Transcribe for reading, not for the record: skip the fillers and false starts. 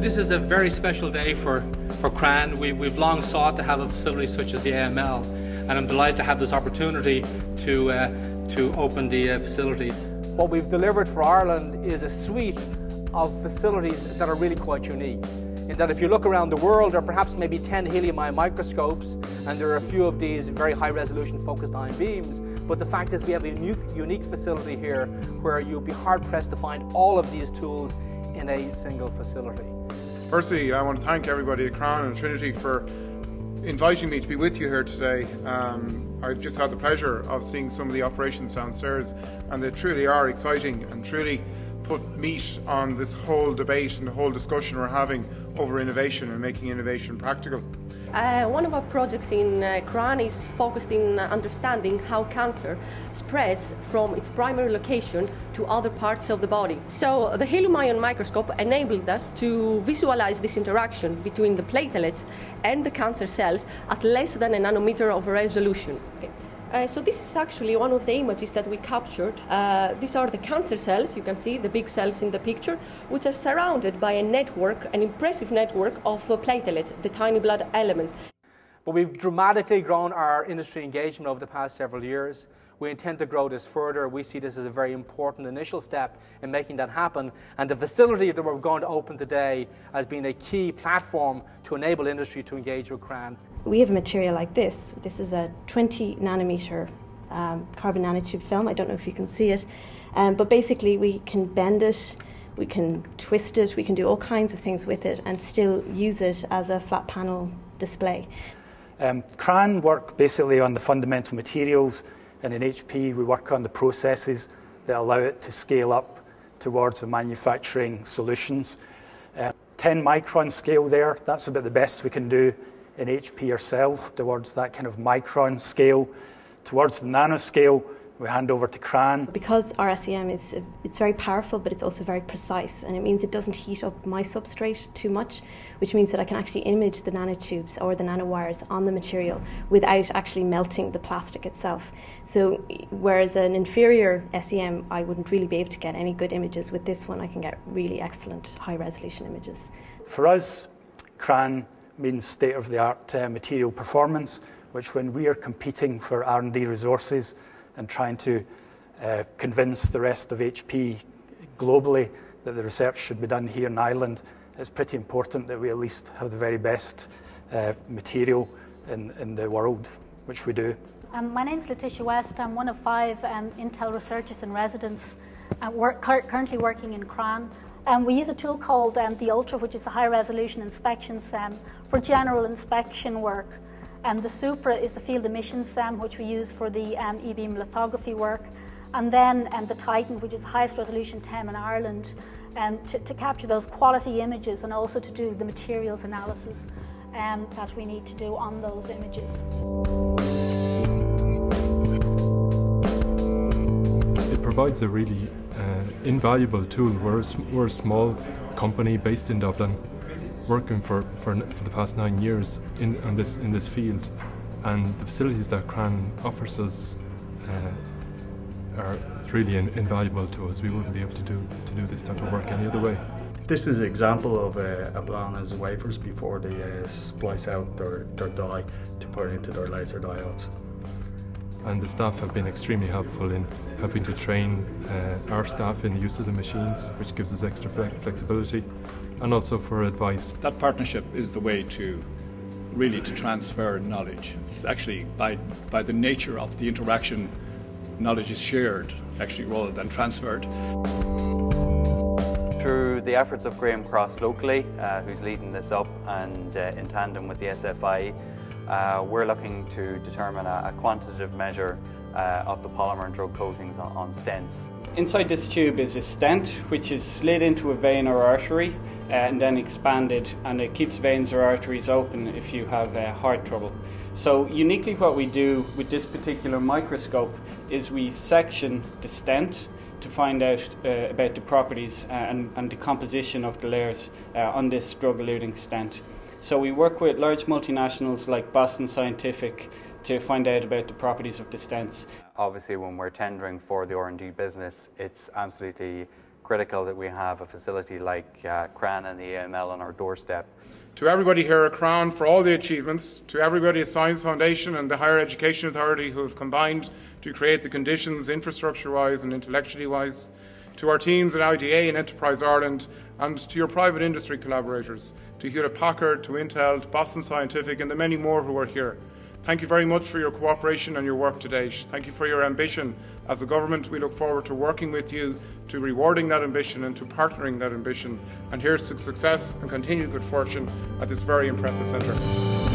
This is a very special day for CRANN. We've long sought to have a facility such as the AML, and I'm delighted to have this opportunity to open the facility. What we've delivered for Ireland is a suite of facilities that are really quite unique. In that if you look around the world, there are perhaps maybe 10 helium ion microscopes, and there are a few of these very high resolution focused ion beams, but the fact is we have a unique facility here where you'll be hard pressed to find all of these tools in a single facility. Firstly, I want to thank everybody at CRANN and Trinity for inviting me to be with you here today. I've just had the pleasure of seeing some of the operations downstairs, and they truly are exciting and truly put meat on this whole debate and the whole discussion we're having over innovation and making innovation practical. One of our projects in CRANN is focused in understanding how cancer spreads from its primary location to other parts of the body. So the helium ion microscope enabled us to visualize this interaction between the platelets and the cancer cells at less than a nanometer of resolution. So this is actually one of the images that we captured. These are the cancer cells, you can see the big cells in the picture, which are surrounded by a network, an impressive network of platelets, the tiny blood elements. But we've dramatically grown our industry engagement over the past several years. We intend to grow this further. We see this as a very important initial step in making that happen. And the facility that we're going to open today has been a key platform to enable industry to engage with CRANN. We have a material like this. This is a 20 nanometer carbon nanotube film. I don't know if you can see it. But basically we can bend it, we can twist it, we can do all kinds of things with it and still use it as a flat panel display. CRANN work basically on the fundamental materials, and in HP we work on the processes that allow it to scale up towards the manufacturing solutions. 10 micron scale there, that's about the best we can do in HP ourselves, towards that kind of micron scale. Towards the nanoscale, we hand over to CRANN. Because our SEM it's very powerful, but it's also very precise, and it means it doesn't heat up my substrate too much, which means that I can actually image the nanotubes or the nanowires on the material without actually melting the plastic itself. So whereas an inferior SEM, I wouldn't really be able to get any good images, with this one I can get really excellent high resolution images. For us, CRANN means state-of-the-art material performance, which when we are competing for R&D resources and trying to convince the rest of HP globally that the research should be done here in Ireland, it's pretty important that we at least have the very best material in the world, which we do. My name is Letitia West. I'm one of 5 Intel researchers in residence, currently working in CRANN. We use a tool called the Ultra, which is the high resolution inspection SEM for general inspection work. And the Supra is the field emissions SEM, which we use for the e-beam lithography work. And then the Titan, which is the highest resolution TEM in Ireland, to capture those quality images and also to do the materials analysis that we need to do on those images. It provides a really invaluable tool. We're a small company based in Dublin, working for the past 9 years in this field, and the facilities that CRANN offers us are really invaluable to us. We wouldn't be able to do this type of work any other way. This is an example of Ablana's wafers before they splice out their dye to put it into their laser diodes. And the staff have been extremely helpful in helping to train our staff in the use of the machines, which gives us extra flexibility, and also for advice. That partnership is the way to really to transfer knowledge. It's actually by the nature of the interaction, knowledge is shared actually rather than transferred. Through the efforts of Graham Cross locally, who's leading this up, and in tandem with the SFI, we're looking to determine a quantitative measure of the polymer and drug coatings on stents. Inside this tube is a stent which is slid into a vein or artery and then expanded, and it keeps veins or arteries open if you have heart trouble. So uniquely what we do with this particular microscope is we section the stent to find out about the properties and the composition of the layers on this drug-eluting stent. So we work with large multinationals like Boston Scientific to find out about the properties of the stents. Obviously when we're tendering for the R&D business, it's absolutely critical that we have a facility like CRANN and the AML on our doorstep. To everybody here at CRANN for all the achievements, to everybody at Science Foundation and the Higher Education Authority who have combined to create the conditions infrastructure-wise and intellectually-wise, to our teams at IDA and Enterprise Ireland, and to your private industry collaborators, to Hewlett-Packard, to Intel, to Boston Scientific and the many more who are here. Thank you very much for your cooperation and your work to date. Thank you for your ambition. As a government, we look forward to working with you, to rewarding that ambition and to partnering that ambition. And here's to success and continued good fortune at this very impressive centre.